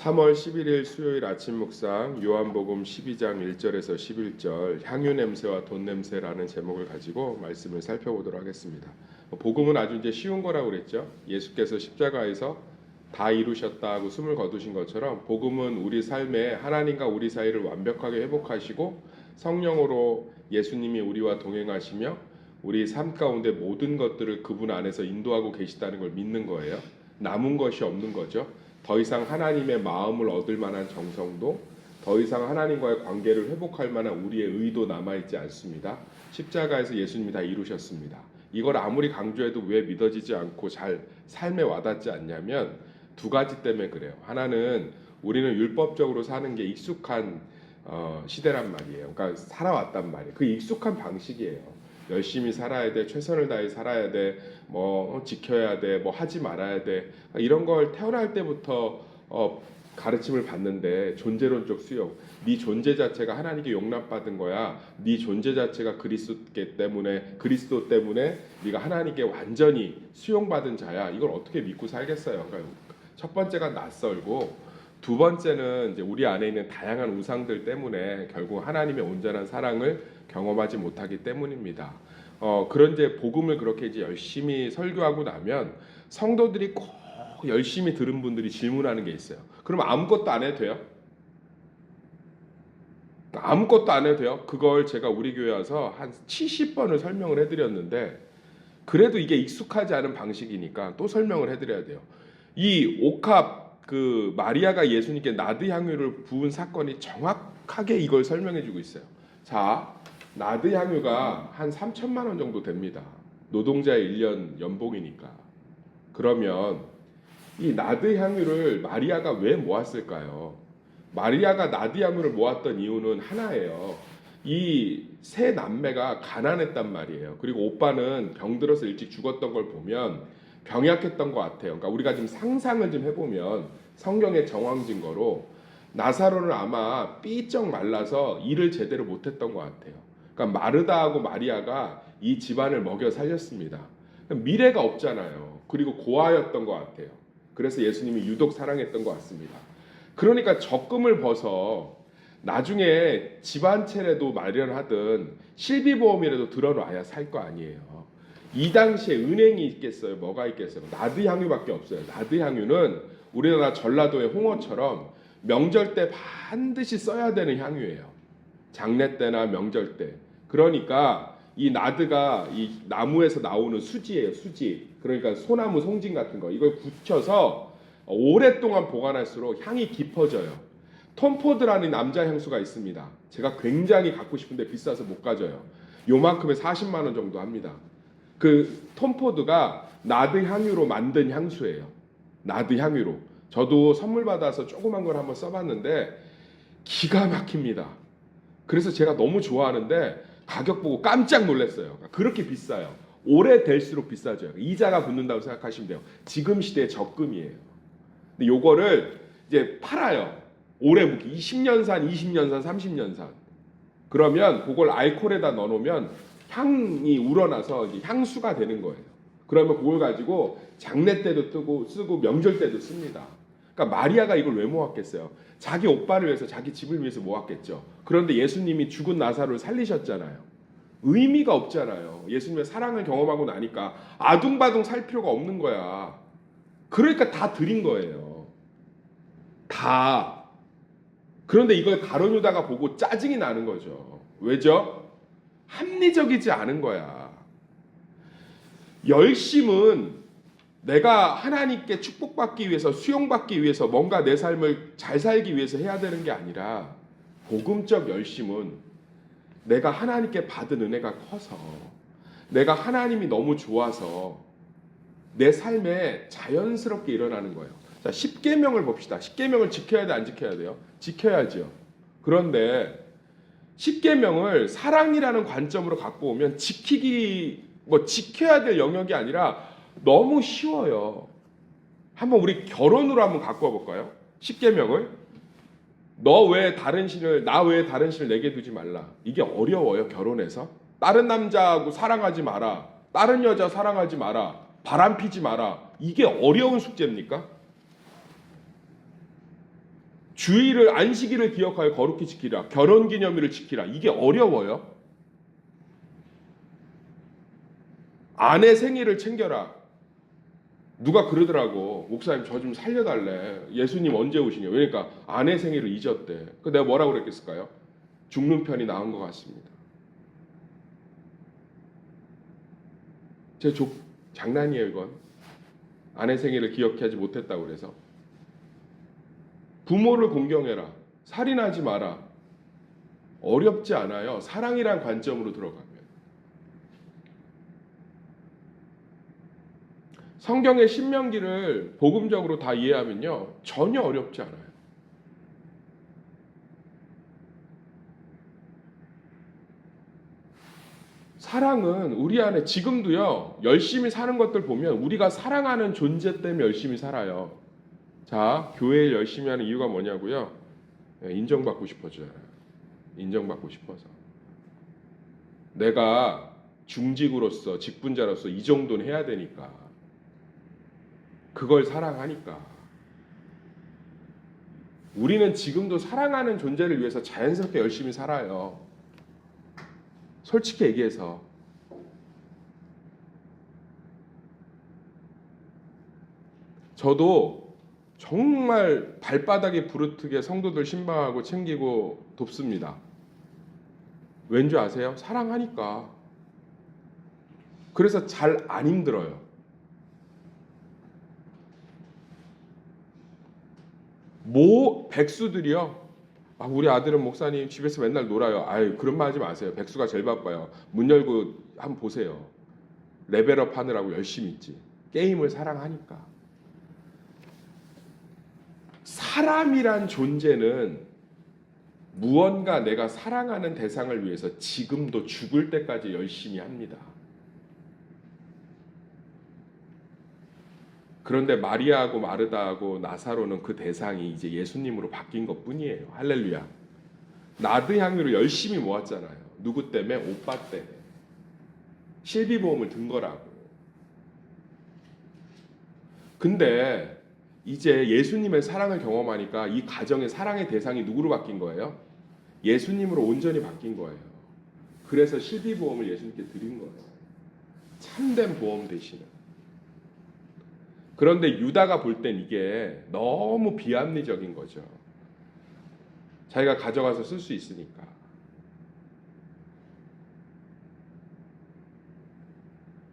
3월 11일 수요일 아침 묵상 요한복음 12장 1절에서 11절 향유 냄새와 돈 냄새라는 제목을 가지고 말씀을 살펴보도록 하겠습니다. 복음은 아주 이제 쉬운 거라고 그랬죠. 예수께서 십자가에서 다 이루셨다 하고 숨을 거두신 것처럼 복음은 우리 삶에 하나님과 우리 사이를 완벽하게 회복하시고 성령으로 예수님이 우리와 동행하시며 우리 삶 가운데 모든 것들을 그분 안에서 인도하고 계시다는 걸 믿는 거예요. 남은 것이 없는 거죠. 더 이상 하나님의 마음을 얻을 만한 정성도, 더 이상 하나님과의 관계를 회복할 만한 우리의 의도 남아있지 않습니다. 십자가에서 예수님이 다 이루셨습니다. 이걸 아무리 강조해도 왜 믿어지지 않고 잘 삶에 와닿지 않냐면 두 가지 때문에 그래요. 하나는 우리는 율법적으로 사는 게 익숙한 시대란 말이에요. 그러니까 살아왔단 말이에요. 그 익숙한 방식이에요. 열심히 살아야 돼, 최선을 다해 살아야 돼, 뭐 지켜야 돼, 뭐 하지 말아야 돼, 이런 걸 태어날 때부터 가르침을 받는데 존재론적 수용, 네 존재 자체가 하나님께 용납받은 거야, 네 존재 자체가 그리스도 때문에 네가 하나님께 완전히 수용받은 자야. 이걸 어떻게 믿고 살겠어요? 그러니까 첫 번째가 낯설고, 두 번째는 이제 우리 안에 있는 다양한 우상들 때문에 결국 하나님의 온전한 사랑을 경험하지 못하기 때문입니다. 그런데 복음을 그렇게 이제 열심히 설교하고 나면 성도들이 꼭 열심히 들은 분들이 질문하는 게 있어요. 그럼 아무것도 안 해도 돼요? 아무것도 안 해도 돼요? 그걸 제가 우리 교회 와서 한 70번을 설명을 해드렸는데 그래도 이게 익숙하지 않은 방식이니까 또 설명을 해드려야 돼요. 이 옥합 마리아가 예수님께 나드 향유를 부은 사건이 정확하게 이걸 설명해주고 있어요. 자, 나드 향유가 한 3천만 원 정도 됩니다. 노동자의 1년 연봉이니까. 그러면 이 나드 향유를 마리아가 왜 모았을까요? 마리아가 나드 향유를 모았던 이유는 하나예요. 이 세 남매가 가난했단 말이에요. 그리고 오빠는 병들어서 일찍 죽었던 걸 보면 병약했던 것 같아요. 그러니까 우리가 좀 상상을 좀 해보면 성경의 정황 증거로 나사로는 아마 삐쩍 말라서 일을 제대로 못했던 것 같아요. 그러니까 마르다하고 마리아가 이 집안을 먹여 살렸습니다. 미래가 없잖아요. 그리고 고아였던 것 같아요. 그래서 예수님이 유독 사랑했던 것 같습니다. 그러니까 적금을 벗어 나중에 집안 차례도 마련하든 실비보험이라도 들어놔야 살 거 아니에요. 이 당시에 은행이 있겠어요? 뭐가 있겠어요? 나드 향유밖에 없어요. 나드 향유는 우리나라 전라도의 홍어처럼 명절 때 반드시 써야 되는 향유예요. 장례 때나 명절 때. 그러니까 이 나드가 이 나무에서 나오는 수지예요. 수지. 그러니까 소나무 송진 같은 거. 이걸 굳혀서 오랫동안 보관할수록 향이 깊어져요. 톰포드라는 남자 향수가 있습니다. 제가 굉장히 갖고 싶은데 비싸서 못 가져요. 요만큼에 40만 원 정도 합니다. 그 톰포드가 나드 향유로 만든 향수예요. 나드 향유로. 저도 선물 받아서 조그만 걸 한번 써봤는데 기가 막힙니다. 그래서 제가 너무 좋아하는데 가격 보고 깜짝 놀랐어요. 그렇게 비싸요. 오래될수록 비싸져요. 이자가 붙는다고 생각하시면 돼요. 지금 시대의 적금이에요. 근데 요거를 이제 팔아요. 오래 묵기 10년산, 20년산, 30년산. 그러면 그걸 알코올에다 넣어놓으면 향이 우러나서 이제 향수가 되는 거예요. 그러면 그걸 가지고 장례 때도 쓰고 명절 때도 씁니다. 그러니까 마리아가 이걸 왜 모았겠어요? 자기 오빠를 위해서, 자기 집을 위해서 모았겠죠. 그런데 예수님이 죽은 나사로를 살리셨잖아요. 의미가 없잖아요. 예수님의 사랑을 경험하고 나니까 아둥바둥 살 필요가 없는 거야. 그러니까 다 드린 거예요. 다. 그런데 이걸 가룟 유다가 보고 짜증이 나는 거죠. 왜죠? 합리적이지 않은 거야. 열심은 내가 하나님께 축복받기 위해서, 수용받기 위해서, 뭔가 내 삶을 잘 살기 위해서 해야 되는 게 아니라 복음적 열심은 내가 하나님께 받은 은혜가 커서, 내가 하나님이 너무 좋아서 내 삶에 자연스럽게 일어나는 거예요. 자, 10계명을 봅시다. 10계명을 지켜야 돼, 안 지켜야 돼요? 지켜야죠. 그런데 10계명을 사랑이라는 관점으로 갖고 오면 지켜야 될 영역이 아니라 너무 쉬워요. 한번 우리 결혼으로 한번 갖고 와볼까요? 10계명을. 나 외에 다른 신을 내게 두지 말라. 이게 어려워요, 결혼에서. 다른 남자하고 사랑하지 마라. 다른 여자 사랑하지 마라. 바람 피지 마라. 이게 어려운 숙제입니까? 주일을 안식일을 기억하여 거룩히 지키라. 결혼기념일을 지키라. 이게 어려워요? 아내 생일을 챙겨라. 누가 그러더라고. 목사님 저 좀 살려달래. 예수님 언제 오시냐. 그러니까 아내 생일을 잊었대. 그 내가 뭐라고 그랬겠을까요? 죽는 편이 나은 것 같습니다. 제 장난이에요 이건. 아내 생일을 기억하지 못했다고 그래서. 부모를 공경해라. 살인하지 마라. 어렵지 않아요. 사랑이란 관점으로 들어가면. 성경의 신명기를 복음적으로 다 이해하면요. 전혀 어렵지 않아요. 사랑은 우리 안에 지금도요. 열심히 사는 것들 보면 우리가 사랑하는 존재 때문에 열심히 살아요. 자, 교회를 열심히 하는 이유가 뭐냐고요? 인정받고 싶어져요. 인정받고 싶어서. 내가 중직으로서 직분자로서 이 정도는 해야 되니까. 그걸 사랑하니까. 우리는 지금도 사랑하는 존재를 위해서 자연스럽게 열심히 살아요. 솔직히 얘기해서. 저도 정말 발바닥이 부르트게 성도들 신방하고 챙기고 돕습니다. 왠지 아세요? 사랑하니까. 그래서 잘 안 힘들어요. 백수들이요. 우리 아들은 목사님 집에서 맨날 놀아요. 아유, 그런 말 하지 마세요. 백수가 제일 바빠요. 문 열고 한번 보세요. 레벨업 하느라고 열심히 있지. 게임을 사랑하니까. 사람이란 존재는 무언가 내가 사랑하는 대상을 위해서 지금도 죽을 때까지 열심히 합니다. 그런데 마리아하고 마르다하고 나사로는 그 대상이 이제 예수님으로 바뀐 것뿐이에요. 할렐루야. 나드 향유를 열심히 모았잖아요. 누구 때문에? 오빠 때문에. 실비보험을 든 거라고. 근데 이제 예수님의 사랑을 경험하니까 이 가정의 사랑의 대상이 누구로 바뀐 거예요? 예수님으로 온전히 바뀐 거예요. 그래서 실비보험을 예수님께 드린 거예요. 참된 보험 대신에. 그런데 유다가 볼 땐 이게 너무 비합리적인 거죠. 자기가 가져가서 쓸 수 있으니까.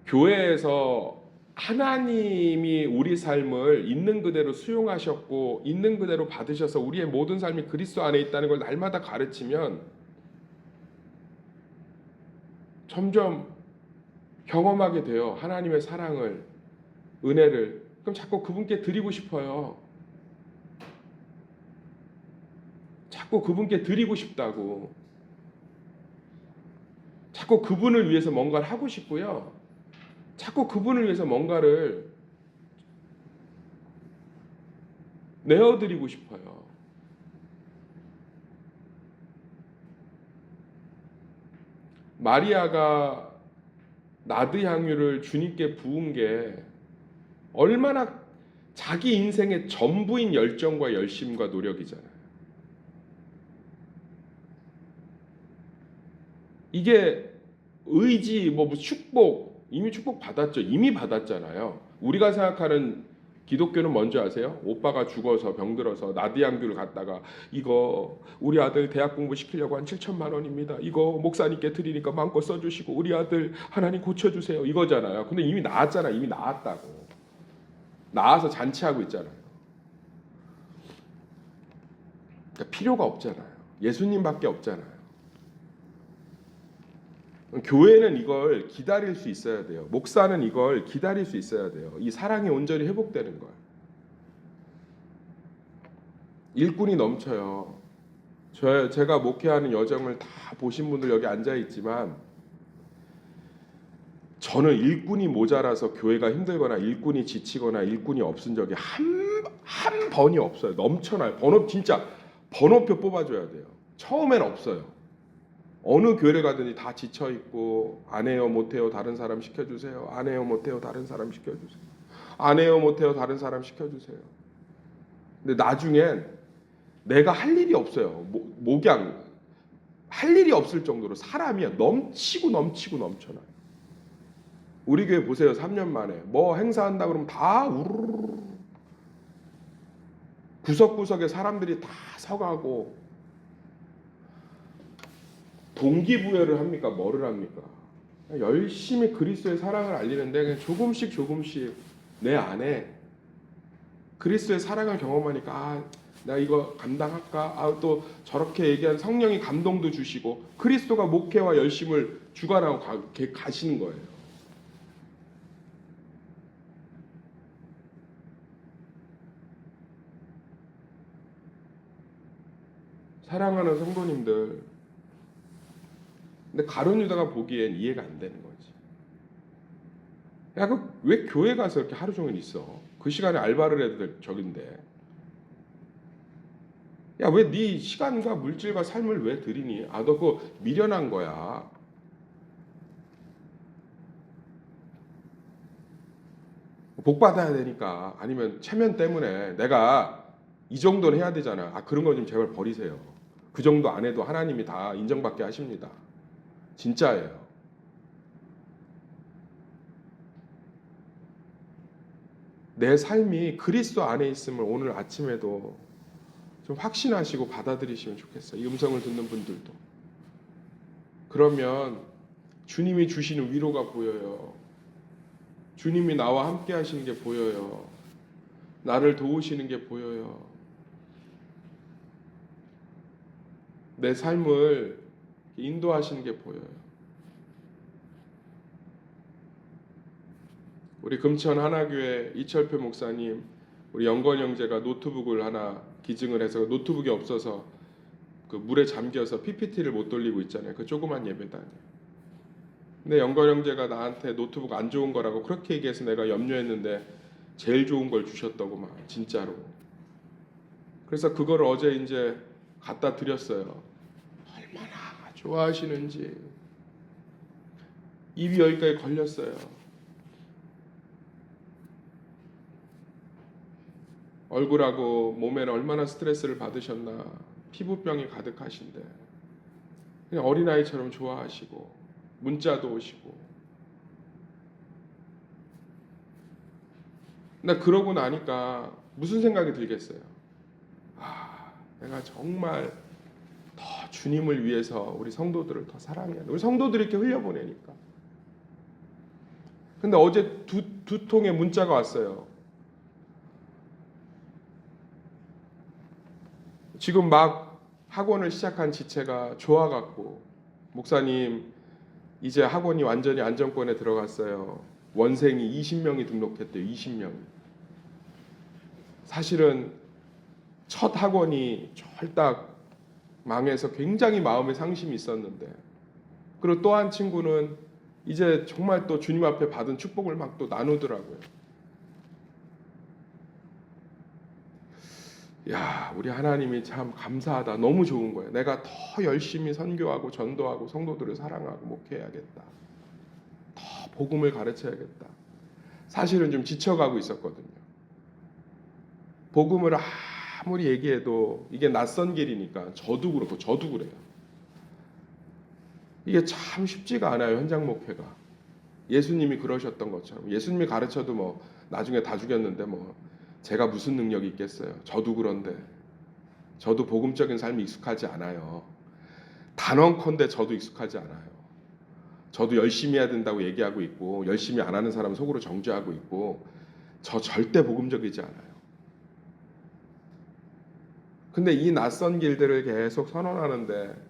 교회에서 하나님이 우리 삶을 있는 그대로 수용하셨고 있는 그대로 받으셔서 우리의 모든 삶이 그리스도 안에 있다는 걸 날마다 가르치면 점점 경험하게 돼요. 하나님의 사랑을, 은혜를. 그럼 자꾸 그분께 드리고 싶어요. 자꾸 그분께 드리고 싶다고. 자꾸 그분을 위해서 뭔가를 하고 싶고요. 자꾸 그분을 위해서 뭔가를 내어드리고 싶어요. 마리아가 나드 향유를 주님께 부은 게 얼마나 자기 인생의 전부인 열정과 열심과 노력이잖아요. 이게 의지, 축복, 이미 축복 받았죠. 이미 받았잖아요. 우리가 생각하는 기독교는 뭔지 아세요? 오빠가 죽어서 병들어서 나디양교를 갔다가 이거 우리 아들 대학 공부 시키려고 한 7천만 원입니다. 이거 목사님께 드리니까 마음껏 써주시고 우리 아들 하나님 고쳐주세요. 이거잖아요. 근데 이미 나았잖아요. 이미 나았다고. 나아서 잔치하고 있잖아요. 그러니까 필요가 없잖아요. 예수님밖에 없잖아요. 교회는 이걸 기다릴 수 있어야 돼요. 목사는 이걸 기다릴 수 있어야 돼요. 이 사랑이 온전히 회복되는 걸. 일꾼이 넘쳐요. 제가 목회하는 여정을 다 보신 분들 여기 앉아 있지만 저는 일꾼이 모자라서 교회가 힘들거나 일꾼이 지치거나 일꾼이 없은 적이 한 번이 없어요. 넘쳐나요. 진짜 번호표 뽑아줘야 돼요. 처음엔 없어요. 어느 교회를 가든지 다 지쳐있고 안 해요 못해요 다른 사람 시켜주세요. 안 해요 못해요 다른 사람 시켜주세요. 안 해요 못해요 다른 사람 시켜주세요. 근데 나중엔 내가 할 일이 없어요. 목양 할 일이 없을 정도로 사람이 넘치고 넘치고 넘쳐나요. 우리 교회 보세요. 3년 만에 뭐 행사한다 그러면 다 우르르 구석구석에 사람들이 다 서가고 동기부여를 합니까? 뭐를 합니까? 열심히 그리스도의 사랑을 알리는데 그냥 조금씩 조금씩 내 안에 그리스도의 사랑을 경험하니까 나 이거 감당할까? 또 저렇게 얘기한 성령이 감동도 주시고 그리스도가 목회와 열심을 주관하고 가시는 거예요. 사랑하는 성도님들, 근데 가룟 유다가 보기엔 이해가 안 되는 거지. 야, 왜 교회 가서 이렇게 하루 종일 있어? 그 시간에 알바를 해도 될 적인데. 야, 왜 네 시간과 물질과 삶을 왜 들이니? 너 그거 미련한 거야. 복 받아야 되니까. 아니면 체면 때문에 내가 이 정도는 해야 되잖아. 그런 거 좀 제발 버리세요. 그 정도 안 해도 하나님이 다 인정받게 하십니다. 진짜예요. 내 삶이 그리스도 안에 있음을 오늘 아침에도 좀 확신하시고 받아들이시면 좋겠어요. 이 음성을 듣는 분들도. 그러면 주님이 주시는 위로가 보여요. 주님이 나와 함께 하시는 게 보여요. 나를 도우시는 게 보여요. 내 삶을 인도하시는 게 보여요. 우리 금천 하나교회 이철표 목사님, 우리 영건 형제가 노트북을 하나 기증을 해서 노트북이 없어서 그 물에 잠겨서 PPT를 못 돌리고 있잖아요. 그 조그만 예배단이에요. 근데 영건 형제가 나한테 노트북 안 좋은 거라고 그렇게 얘기해서 내가 염려했는데 제일 좋은 걸 주셨다고 막 진짜로. 그래서 그걸 어제 이제 갖다 드렸어요. 얼마나 좋아하시는지. 입이 여기까지 걸렸어요. 얼굴하고 몸에는 얼마나 스트레스를 받으셨나. 피부병이 가득하신데 그냥 어린아이처럼 좋아하시고 문자도 오시고. 근데 그러고 나니까 무슨 생각이 들겠어요? 내가 정말 더 주님을 위해서 우리 성도들을 더 사랑해야 돼. 우리 성도들이 이렇게 흘려보내니까. 근데 어제 두 통의 문자가 왔어요. 지금 막 학원을 시작한 지체가 좋아갖고 목사님 이제 학원이 완전히 안정권에 들어갔어요. 원생이 20명이 등록했대요. 20명이. 사실은 첫 학원이 쫄딱 망해서 굉장히 마음에 상심이 있었는데, 그리고 또 한 친구는 이제 정말 또 주님 앞에 받은 축복을 막 또 나누더라고요. 야, 우리 하나님이 참 감사하다. 너무 좋은 거예요. 내가 더 열심히 선교하고 전도하고 성도들을 사랑하고 목회해야겠다. 더 복음을 가르쳐야겠다. 사실은 좀 지쳐가고 있었거든요. 복음을 아무리 얘기해도 이게 낯선 길이니까 저도 그렇고 저도 그래요. 이게 참 쉽지가 않아요. 현장 목회가. 예수님이 그러셨던 것처럼. 예수님이 가르쳐도 뭐 나중에 다 죽였는데 뭐 제가 무슨 능력이 있겠어요. 저도 그런데 저도 복음적인 삶이 익숙하지 않아요. 단언컨대 저도 익숙하지 않아요. 저도 열심히 해야 된다고 얘기하고 있고 열심히 안 하는 사람은 속으로 정죄하고 있고 저 절대 복음적이지 않아요. 근데 이 낯선 길들을 계속 선언하는데,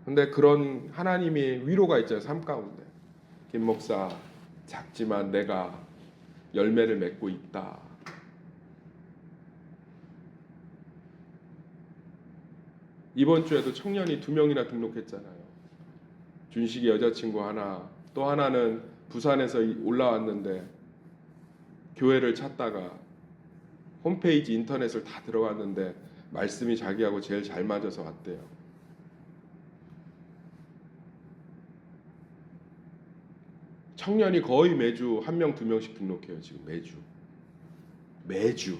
근데 그런 하나님이 위로가 있잖아요. 삶 가운데. 김 목사, 작지만 내가 열매를 맺고 있다. 이번 주에도 청년이 2명이나 등록했잖아요. 준식이 여자친구 하나, 또 하나는 부산에서 올라왔는데 교회를 찾다가 홈페이지 인터넷을 다 들어갔는데 말씀이 자기하고 제일 잘 맞아서 왔대요. 청년이 거의 매주 1명, 2명씩 등록해요. 지금 매주.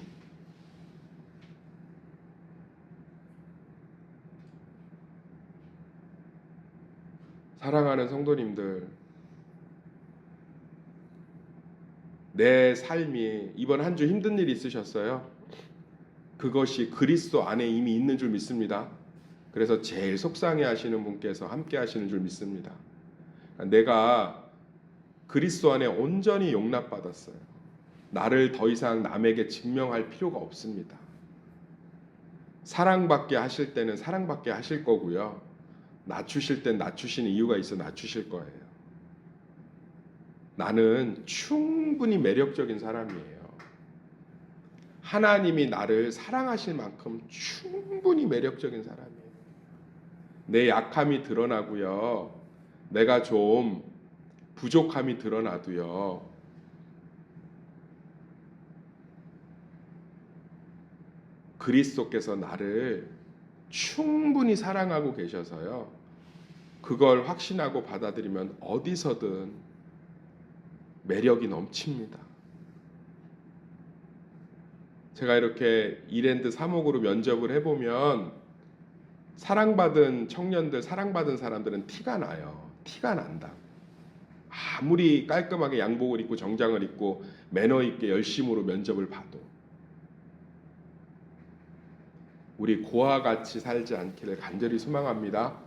사랑하는 성도님들, 내 삶이 이번 한 주 힘든 일 있으셨어요? 그것이 그리스도 안에 이미 있는 줄 믿습니다. 그래서 제일 속상해 하시는 분께서 함께 하시는 줄 믿습니다. 내가 그리스도 안에 온전히 용납받았어요. 나를 더 이상 남에게 증명할 필요가 없습니다. 사랑받게 하실 때는 사랑받게 하실 거고요. 낮추실 땐 낮추시는 이유가 있어 낮추실 거예요. 나는 충분히 매력적인 사람이에요. 하나님이 나를 사랑하실 만큼 충분히 매력적인 사람이에요. 내 약함이 드러나고요. 내가 좀 부족함이 드러나도요. 그리스도께서 나를 충분히 사랑하고 계셔서요. 그걸 확신하고 받아들이면 어디서든 매력이 넘칩니다. 제가 이렇게 이랜드 사목으로 면접을 해보면 사랑받은 청년들, 사랑받은 사람들은 티가 나요. 티가 난다. 아무리 깔끔하게 양복을 입고 정장을 입고 매너 있게 열심으로 면접을 봐도 우리 고아와 같이 살지 않기를 간절히 소망합니다.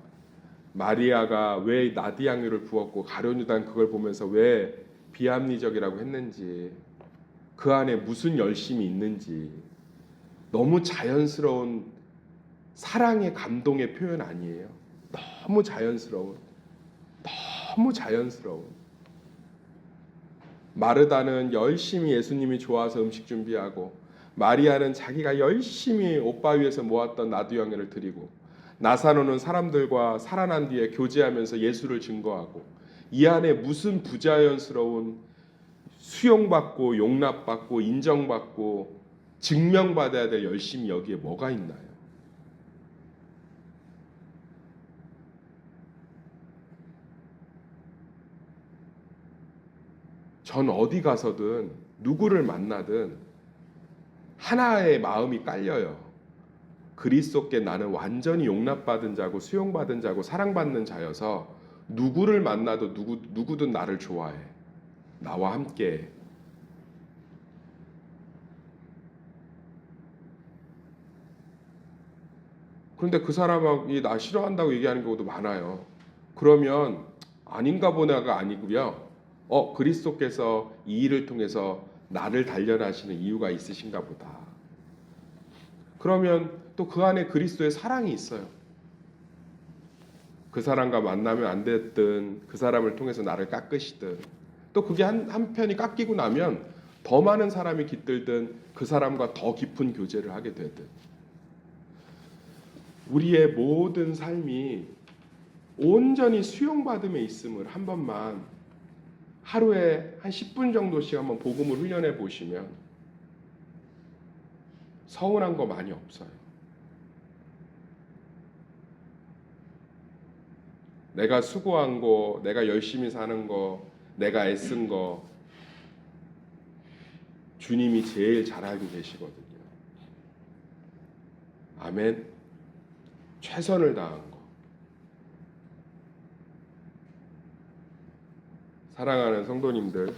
마리아가 왜 나디향유를 부었고 가룟 유다는 그걸 보면서 왜 비합리적이라고 했는지, 그 안에 무슨 열심이 있는지, 너무 자연스러운 사랑의 감동의 표현 아니에요. 너무 자연스러운. 마르다는 열심히 예수님이 좋아서 음식 준비하고, 마리아는 자기가 열심히 옷바 위에서 모았던 나두향유를 드리고, 나사로는 사람들과 살아난 뒤에 교제하면서 예수를 증거하고, 이 안에 무슨 부자연스러운 수용받고 용납받고 인정받고 증명받아야 될 열심이 여기에 뭐가 있나요? 전 어디 가서든 누구를 만나든 하나의 마음이 깔려요. 그리스도께 나는 완전히 용납받은 자고 수용받은 자고 사랑받는 자여서 누구를 만나도 누구든 나를 좋아해. 나와 함께. 그런데 그 사람이 나 싫어한다고 얘기하는 경우도 많아요. 그러면 아닌가 보나가 아니고요. 그리스도께서 이 일을 통해서 나를 단련하시는 이유가 있으신가 보다. 그러면 또 그 안에 그리스도의 사랑이 있어요. 그 사람과 만나면 안 됐든 그 사람을 통해서 나를 깎으시든, 또 그게 한편이 깎이고 나면 더 많은 사람이 깃들든 그 사람과 더 깊은 교제를 하게 되든, 우리의 모든 삶이 온전히 수용받음에 있음을 한 번만 하루에 한 10분 정도씩 한번 복음을 훈련해 보시면 서운한 거 많이 없어요. 내가 수고한 거, 내가 열심히 사는 거, 내가 애쓴 거 주님이 제일 잘 알고 계시거든요. 아멘. 최선을 다한 거. 사랑하는 성도님들,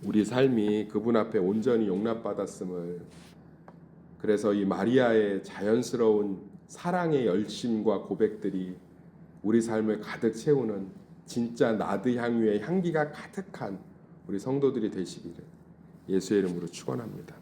우리 삶이 그분 앞에 온전히 용납받았음을, 그래서 이 마리아의 자연스러운 사랑의 열심과 고백들이 우리 삶을 가득 채우는 진짜 나드 향유의 향기가 가득한 우리 성도들이 되시기를 예수의 이름으로 축원합니다.